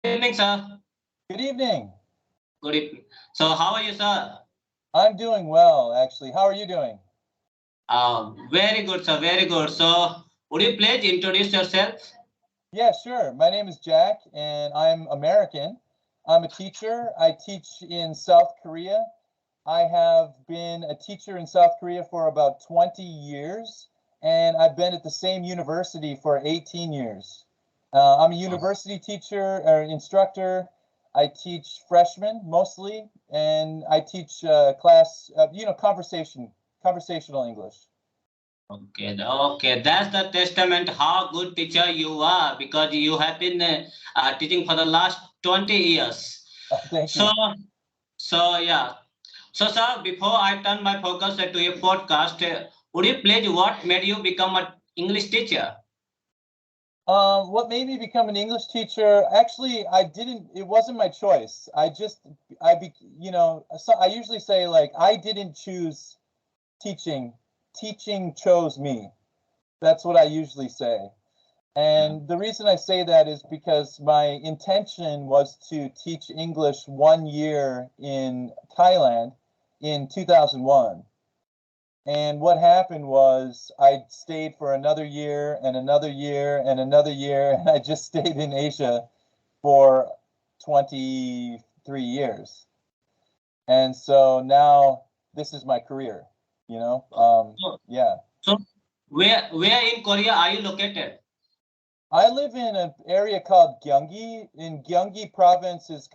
Evening, sir. Good evening. Good evening. So, how are you, sir? I'm doing well, actually. How are you doing? Very good, sir. Very good. So, would you please introduce yourself? Yeah, sure. My name is Jack, and I'm American. I'm a teacher. I teach in South Korea. I have been a teacher in South Korea for about 20 years, and I've been at the same university for 18 years. I'm a university teacher or instructor. I teach freshmen mostly, and I teach class, conversational English. Okay. That's the testament how good teacher you are because you have been teaching for the last 20 years. Thank So, you. yeah. So, sir, before I turn my focus to your podcast, would you please what made you become an English teacher? What made me become an English teacher? Actually, I didn't. It wasn't my choice. So I usually say like I didn't choose teaching. Teaching chose me. That's what I usually say. And the reason I say that is because my intention was to teach English 1 year in Thailand in 2001. And what happened was I stayed for another year and another year and another year, and I just stayed in Asia for 23 years. And so now this is my career, So, yeah. so where in Korea are you located? I live in an area called Gyeonggi. In Gyeonggi province is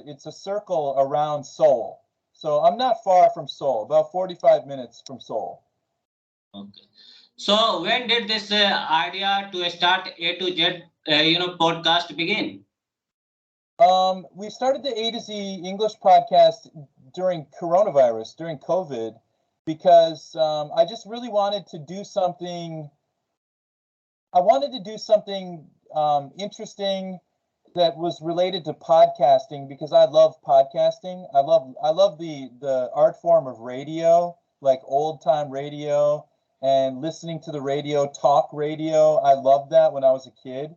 it's a circle around Seoul. So I'm not far from Seoul, about 45 minutes from Seoul. Okay. So when did this idea to start A to Z, podcast begin? We started the A to Z English podcast during coronavirus, during COVID, because I just really wanted to do something. I wanted to do something interesting that was related to podcasting because I love podcasting. I love the art form of radio, like old time radio and listening to the radio, talk radio. I loved that when I was a kid.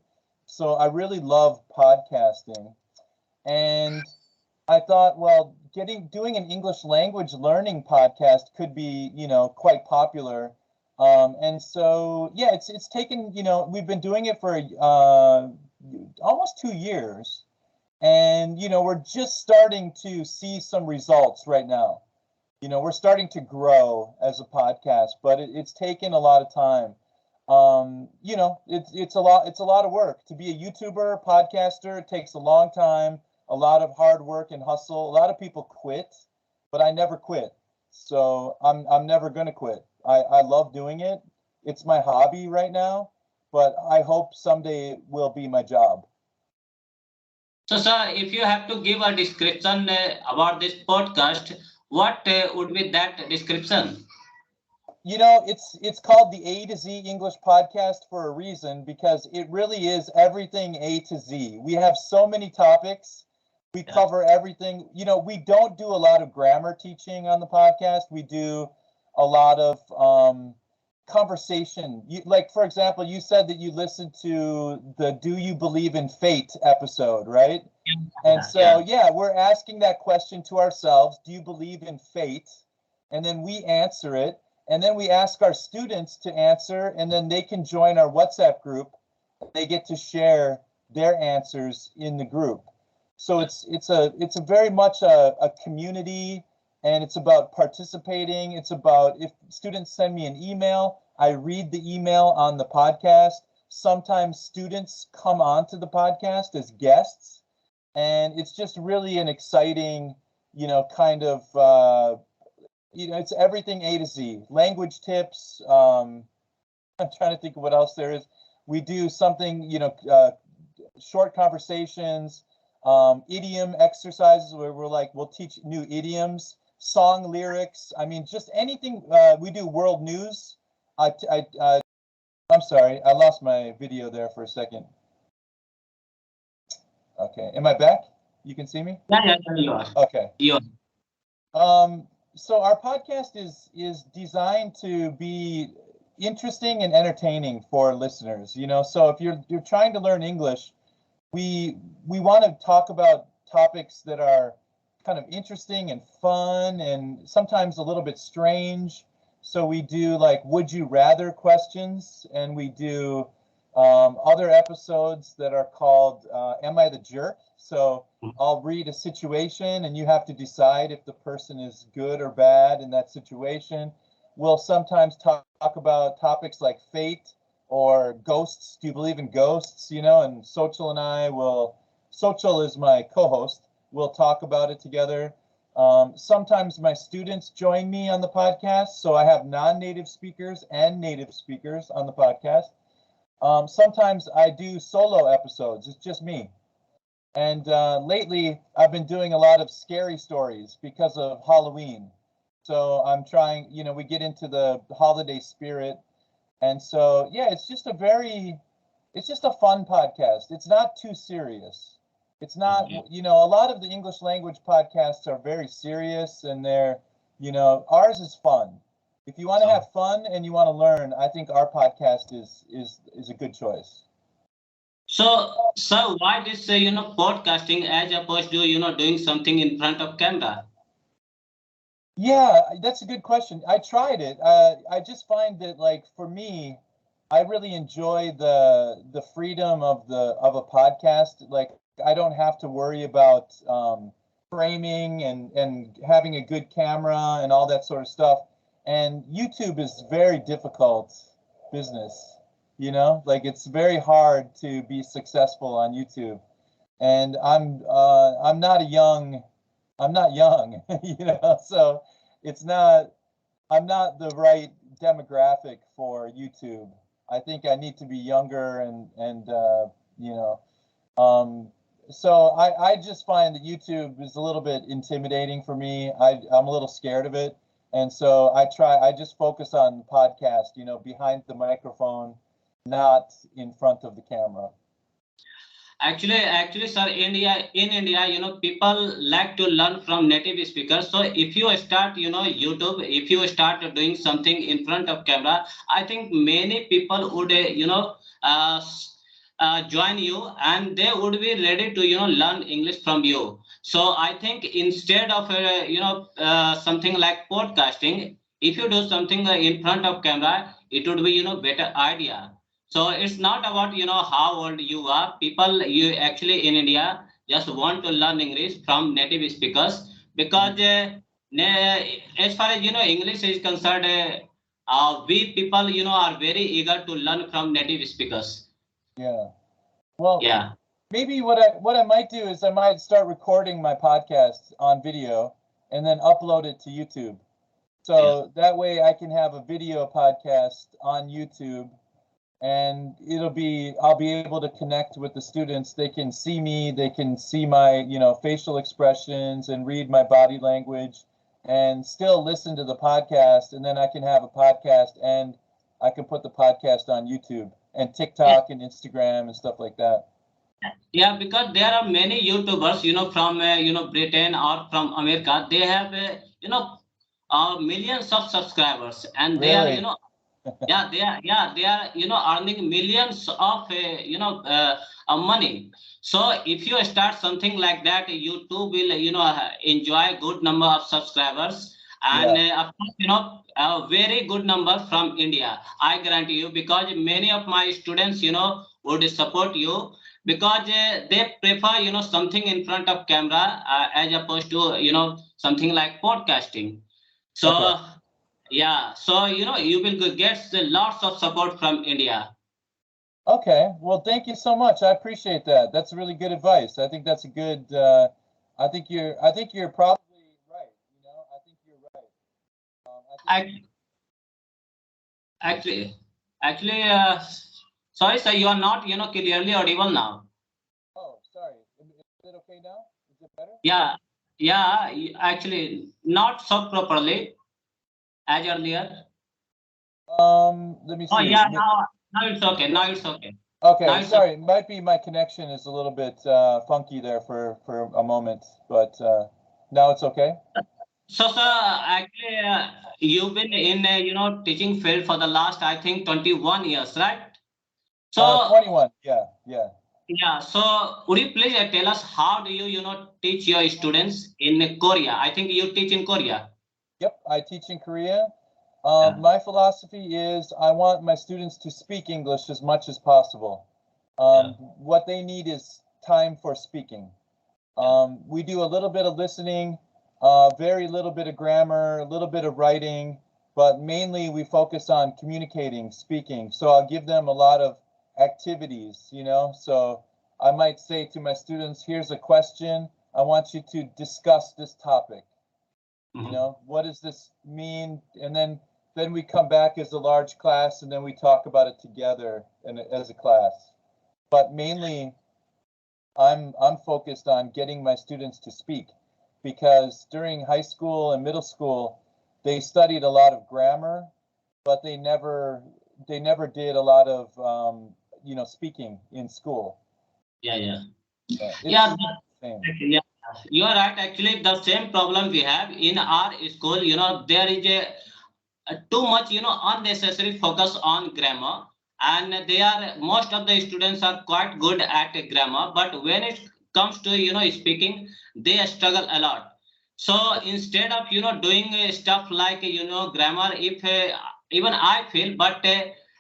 So I really love podcasting. And I thought, well, doing an English language learning podcast could be, quite popular. And so, yeah, it's taken, we've been doing it for almost 2 years, and we're just starting to see some results right now. We're starting to grow as a podcast, but it's taken a lot of time. It's a lot of work to be a YouTuber, podcaster. It takes a long time, a lot of hard work and hustle. A lot of people quit, but I never quit. So I'm never gonna quit. I love doing it. It's my hobby right now, but I hope someday it will be my job. So, sir, if you have to give a description about this podcast, what would be that description? It's called the A to Z English podcast for a reason because it really is everything A to Z. We have so many topics. We Yeah. cover everything. We don't do a lot of grammar teaching on the podcast. We do a lot of conversation. Like, for example, you said that you listened to the Do You Believe in Fate episode, right? And so, yeah, we're asking that question to ourselves. Do you believe in fate? And then we answer it. And then we ask our students to answer, and then they can join our WhatsApp group. They get to share their answers in the group. So it's a very much a community, and it's about participating. It's about if students send me an email, I read the email on the podcast. Sometimes students come onto the podcast as guests, and it's just really an exciting, kind of it's everything A to Z. Language tips. I'm trying to think of what else there is. We do something, short conversations, idiom exercises where we'll teach new idioms, song lyrics. I mean, just anything. We do world news. I'm sorry, I lost my video there for a second. Okay, am I back? You can see me? Yeah, you are. Okay. You are. So our podcast is designed to be interesting and entertaining for listeners. So if you're trying to learn English, we want to talk about topics that are kind of interesting and fun and sometimes a little bit strange. So we do like would you rather questions, and we do other episodes that are called Am I the Jerk? So I'll read a situation and you have to decide if the person is good or bad in that situation. We'll sometimes talk about topics like fate or ghosts. Do you believe in ghosts? You know, and Sochel and I will, Sochel is my co-host. We'll talk about it together. Sometimes my students join me on the podcast. So I have non-native speakers and native speakers on the podcast. Sometimes I do solo episodes. It's just me. And lately, I've been doing a lot of scary stories because of Halloween. So I'm trying, you know, we get into the holiday spirit. And so, yeah, it's just a fun podcast. It's not too serious. It's not, you know, a lot of the English language podcasts are very serious and they're, you know, ours is fun. If you want to have fun and you want to learn, I think our podcast is a good choice. So, sir, why this, podcasting as opposed to, doing something in front of camera? Yeah, that's a good question. I tried it. I just find that, like, for me, I really enjoy the freedom of a podcast. Like, I don't have to worry about framing and having a good camera and all that sort of stuff. And YouTube is very difficult business, you know, like it's very hard to be successful on YouTube. And I'm not young, you know, so I'm not the right demographic for YouTube. I think I need to be younger and you know, so I just find that YouTube is a little bit intimidating for me. I'm a little scared of it. And so I just focus on podcast, you know, behind the microphone, not in front of the camera. Actually, sir, in India, people like to learn from native speakers. So if you start, YouTube, if you start doing something in front of camera, I think many people would, join you, and they would be ready to, learn English from you. So I think instead of, something like podcasting, if you do something in front of camera, it would be, better idea. So it's not about, how old you are. People, you actually in India just want to learn English from native speakers because as far as, English is concerned, we people, are very eager to learn from native speakers. Yeah. Well, yeah. Maybe what I might do is I might start recording my podcast on video and then upload it to YouTube. So that way I can have a video podcast on YouTube, and I'll be able to connect with the students. They can see me, they can see my, facial expressions and read my body language and still listen to the podcast. And then I can have a podcast and I can put the podcast on YouTube and TikTok and Instagram and stuff like that. Yeah, because there are many YouTubers, from, Britain or from America. They have, millions of subscribers, and they Really? are, they are, earning millions of, money. So if you start something like that, YouTube will, enjoy good number of subscribers, and of course, a very good number from India. I guarantee you, because many of my students, would support you, because they prefer, something in front of camera as opposed to, something like podcasting. So. Okay. Yeah, so you will get lots of support from India. Okay, well, thank you so much. I appreciate that. That's really good advice. I think that's a good. I think you're probably right. I think you're right. Actually, sorry, sir, you are not, clearly audible now. Oh, sorry. Is it okay now? Is it better? Yeah, actually, not so properly as earlier. Let me see. Oh yeah, now it's okay. Now it's okay. Okay, sorry. It might be my connection is a little bit funky there for a moment, but now it's okay. So, sir, actually, you've been in, teaching field for the last, I think, 21 years, right? So 21. Yeah. Yeah, so would you please tell us how do you, teach your students in Korea? I think you teach in Korea. Yep, I teach in Korea. Yeah, My philosophy is I want my students to speak English as much as possible. yeah, What they need is time for speaking. yeah. We do a little bit of listening, very little bit of grammar, a little bit of writing, but mainly we focus on communicating, speaking. So I'll give them a lot of activities, you know. So I might say to my students, here's a question. I want you to discuss this topic. You Mhm. know, what does this mean? And then we come back as a large class and then we talk about it together and as a class. But mainly I'm focused on getting my students to speak because during high school and middle school they studied a lot of grammar, but they never did a lot of speaking in school. Yeah, yeah. It's Yeah, the same. yeah, you are right. Actually, the same problem we have in our school. There is too much, unnecessary focus on grammar, and they are most of the students are quite good at grammar, but when it comes to speaking, they struggle a lot. So instead of doing stuff like grammar, if even I feel, but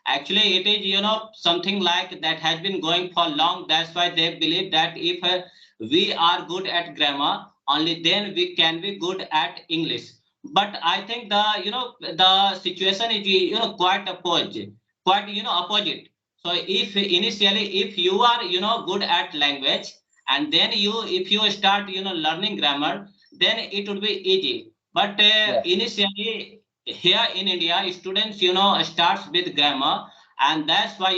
actually it is something like that has been going for long. That's why they believe that if we are good at grammar, only then we can be good at English. But I think the situation is quite opposite, opposite. So if initially if you are good at language, and then if you start learning grammar, then it would be easy. But Yeah. initially here in India, students starts with grammar, and that's why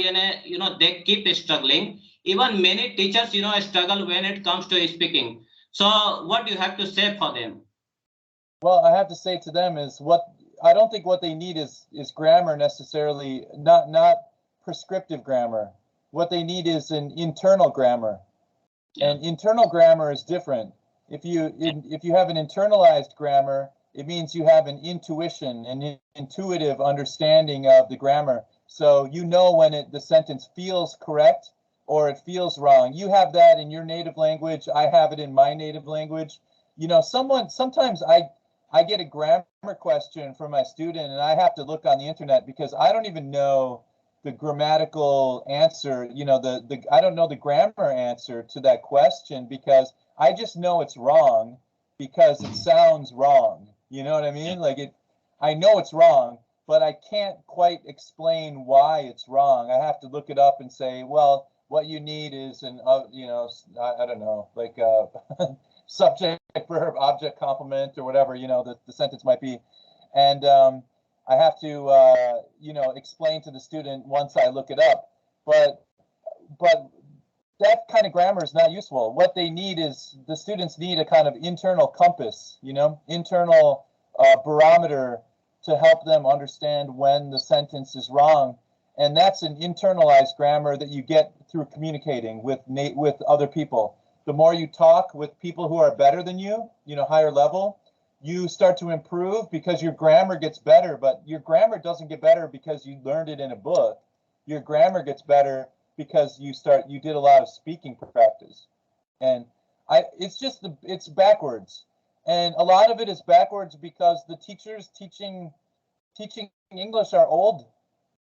they keep struggling. Even many teachers struggle when it comes to speaking. So what do you have to say for them? Well, I have to say to them is what I don't think what they need is grammar necessarily, not prescriptive grammar. What they need is an internal grammar. Yeah. And internal grammar is different. If you have an internalized grammar, it means you have an intuition, an intuitive understanding of the grammar. So you know when the sentence feels correct or it feels wrong. You have that in your native language. I have it in my native language. You know, sometimes I get a grammar question from my student and I have to look on the internet because I don't even know the grammatical answer, the I don't know the grammar answer to that question because I just know it's wrong because it sounds wrong. You know what I Yeah. mean? Like I know it's wrong, but I can't quite explain why it's wrong. I have to look it up and say, well, what you need is I don't know, like subject, verb, object, complement, or whatever, the sentence might be. And I have to, explain to the student once I look it up. But that kind of grammar is not useful. What they need is the students need a kind of internal compass, internal barometer to help them understand when the sentence is wrong. And that's an internalized grammar that you get through communicating with other people. The more you talk with people who are better than you, higher level, you start to improve because your grammar gets better, but your grammar doesn't get better because you learned it in a book. Your grammar gets better because you did a lot of speaking practice. And it's backwards. And a lot of it is backwards because the teachers teaching English are old,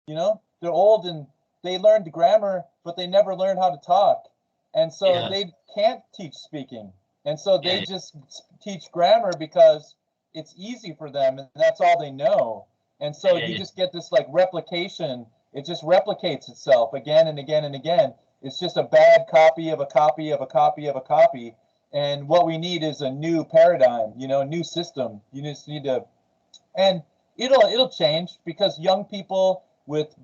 they're old and they learned grammar, but they never learned how to talk. And so Yeah. they can't teach speaking. And so they Yeah. just teach grammar because it's easy for them and that's all they know. And so Yeah. you Yeah. just get this like replication. It just replicates itself again and again and again. It's just a bad copy of a copy of a copy of a copy. And what we need is a new paradigm, a new system. You just need to, and it'll change because young people with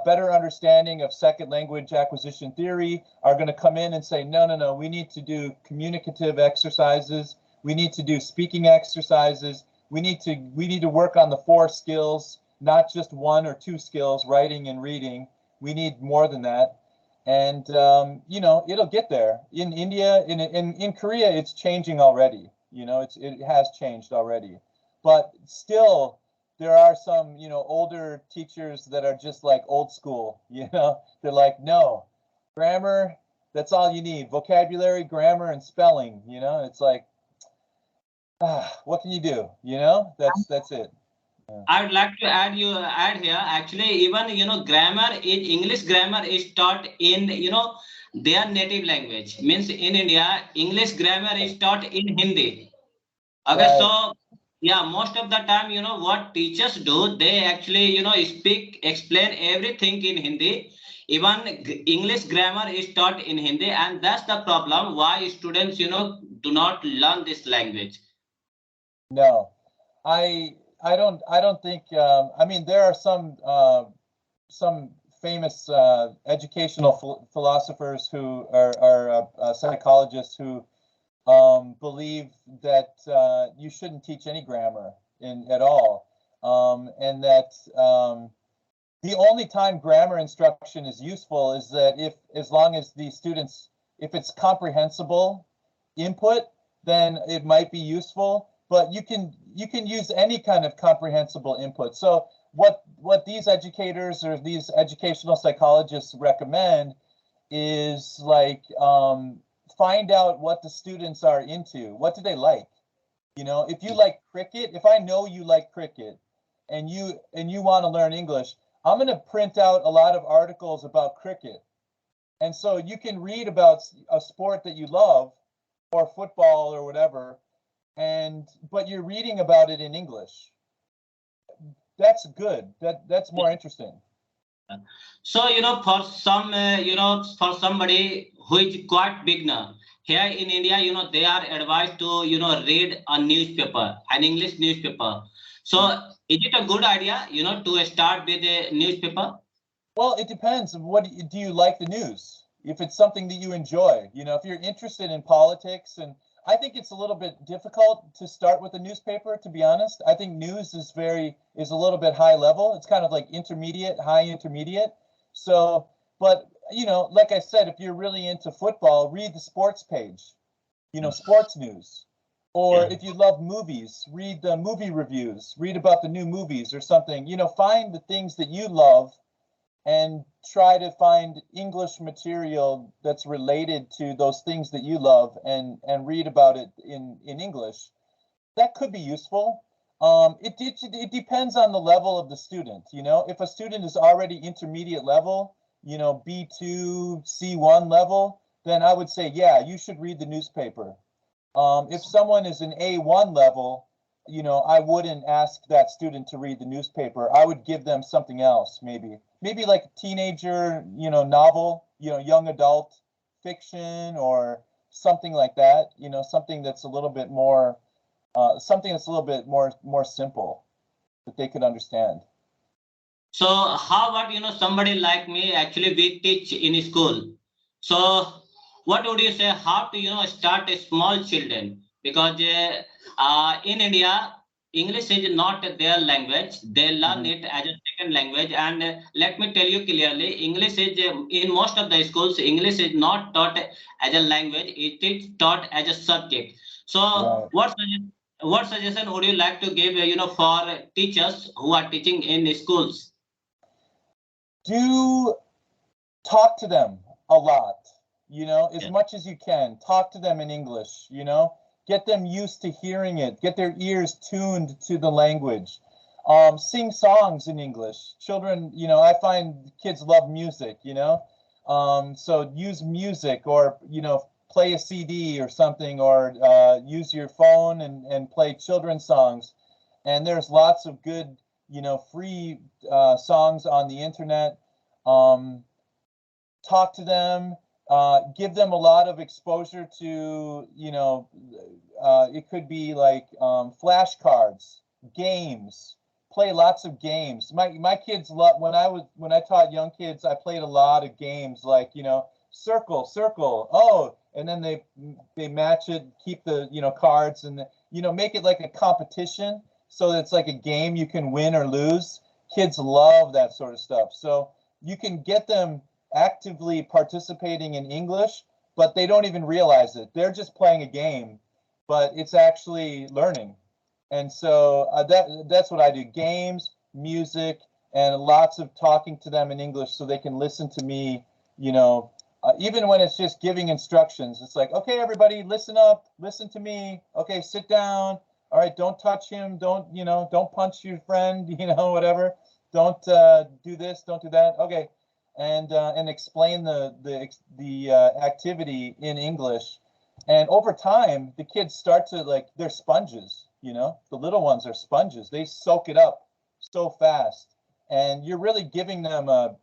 better understanding of second language acquisition theory are going to come in and say, no, no, no, we need to do communicative exercises, we need to do speaking exercises, we need to work on the 4 skills, not just 1 or 2 skills, writing and reading. We need more than that. And it'll get there. In India, in Korea, it's changing already. It has changed already, but still there are some older teachers that are just like old school. They're like, no, grammar, That's all you need. Vocabulary, grammar, and spelling. You know, it's like, what can you do? You know, that's it. Yeah. I'd like to add here. Actually, even grammar is English grammar is taught in their native language. Means in India, English grammar is taught in Hindi. Okay, Right. so yeah, most of the time, what teachers do, they actually explain everything in Hindi. Even English grammar is taught in Hindi, and that's the problem why students, do not learn this language. No, I don't think. I mean, there are some famous educational philosophers who are psychologists who believe that you shouldn't teach any grammar at all, and that the only time grammar instruction is useful is that as long as the students, if it's comprehensible input, then it might be useful. But you can use any kind of comprehensible input. So what these educators or these educational psychologists recommend is like find out what the students are into. What do they like? You know, if you like cricket, if I know you like cricket and you want to learn English, I'm going to print out a lot of articles about cricket. And so you can read about a sport that you love or football or whatever, but you're reading about it in English. That's good. That's more interesting. So, for for somebody who is quite beginner, here in India, they are advised to, read a newspaper, an English newspaper. So, is it a good idea, to start with a newspaper? Well, it depends. What do you like the news? If it's something that you enjoy, if you're interested in politics, and I think it's a little bit difficult to start with a newspaper, to be honest. I think news is a little bit high level. It's kind of like intermediate, high intermediate. So, but like I said, if you're really into football, read the sports page, sports news. Or if you love movies, read the movie reviews, read about the new movies or something. Find the things that you love and try to find English material that's related to those things that you love and read about it in English. That could be useful. It depends on the level of the student. If a student is already intermediate level, B2, C1 level, then I would say, yeah, you should read the newspaper. If someone is an A1 level, I wouldn't ask that student to read the newspaper. I would give them something else, maybe like a teenager, novel, young adult fiction or something like that. Something that's a little bit more, more simple that they could understand. So how about somebody like me? Actually, we teach in school. So what would you say? How to start a small children? Because in India, English is not their language. They learn it as a second language. And let me tell you clearly, English is in most of the schools. English is not taught as a language. It is taught as a subject. So what suggestion would you like to give? For teachers who are teaching in schools? Do talk to them a lot. As much as you can. Talk to them in English. Get them used to hearing it. Get their ears tuned to the language. Sing songs in English. Children, I find kids love music, so use music or, play a CD or something, or use your phone and play children's songs. And there's lots of good, free songs on the internet. Talk to them. Give them a lot of exposure to, it could be like flashcards, games. Play lots of games. My kids love when I taught young kids. I played a lot of games like circle, oh, and then they match it, keep the cards, and make it like a competition so that it's like a game you can win or lose. Kids love that sort of stuff. So you can get them actively participating in English, but they don't even realize it. They're just playing a game, but it's actually learning. And so that's what I do. Games, music, and lots of talking to them in English so they can listen to me, even when it's just giving instructions, it's like, okay, everybody, listen up, listen to me. Okay, sit down. All right, don't touch him. Don't, don't punch your friend, whatever. Don't do this, don't do that. Okay, and explain the activity in English. And over time, the kids start to they're sponges, the little ones are sponges. They soak it up so fast. And you're really giving them a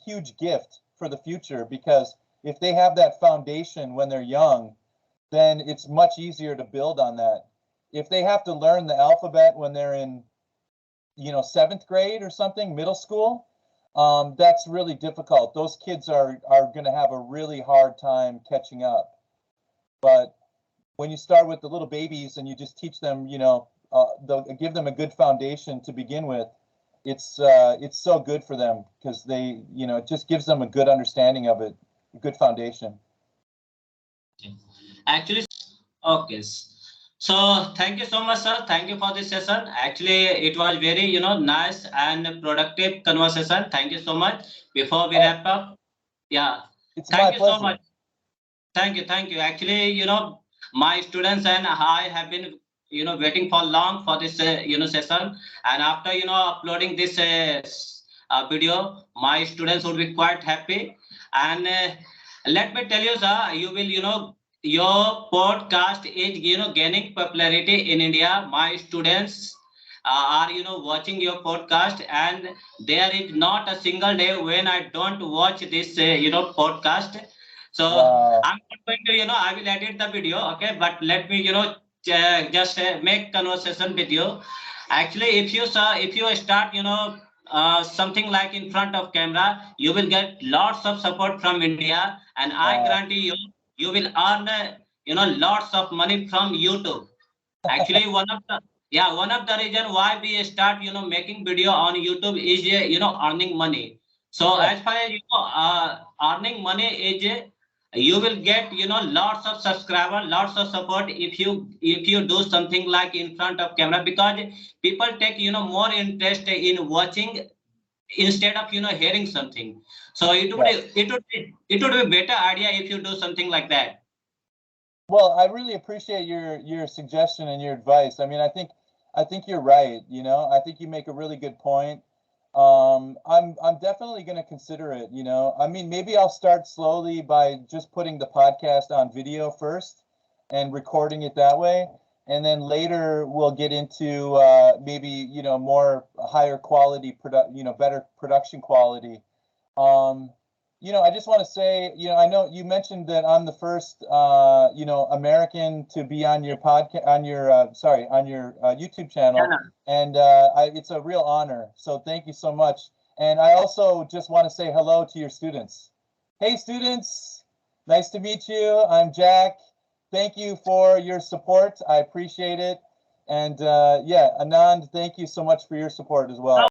huge gift for the future, because if they have that foundation when they're young, then it's much easier to build on that. If they have to learn the alphabet when they're in, 7th grade or something, middle school, that's really difficult. Those kids are going to have a really hard time catching up. But when you start with the little babies and you just teach them, give them a good foundation to begin with, it's so good for them, because they, it just gives them a good understanding of it, a good foundation. Actually, okay. So thank you so much, sir. Thank you for this session. Actually, it was very, nice and productive conversation. Thank you so much. Before we wrap up, yeah, thank you so much. Thank you. Actually, my students and I have been, waiting for long for this, session. And after, uploading this video, my students would be quite happy. And let me tell you, sir, you will, your podcast is, gaining popularity in India. My students are, watching your podcast, and there is not a single day when I don't watch this, podcast. So I'm not going to, I will edit the video, okay? But let me, just make conversation with you. Actually, if you start, something like in front of camera, you will get lots of support from India, and I guarantee you, you will earn, lots of money from YouTube. Actually, one of the reason why we start, making video on YouTube is, earning money. So as far as earning money is, you will get, lots of subscriber, lots of support if you do something like in front of camera, because people take, more interest in watching instead of, hearing something. So it would be better idea if you do something like that. Well, I really appreciate your suggestion and your advice. I mean, I think you're right. I think you make a really good point. I'm definitely going to consider it. I mean, maybe I'll start slowly by just putting the podcast on video first and recording it that way, and then later we'll get into maybe more higher quality better production quality. I just want to say, I know you mentioned that I'm the first, American to be on your podcast, on your YouTube channel, and it's a real honor. So thank you so much. And I also just want to say hello to your students. Hey, students, nice to meet you. I'm Jack. Thank you for your support. I appreciate it. And yeah, Anand, thank you so much for your support as well.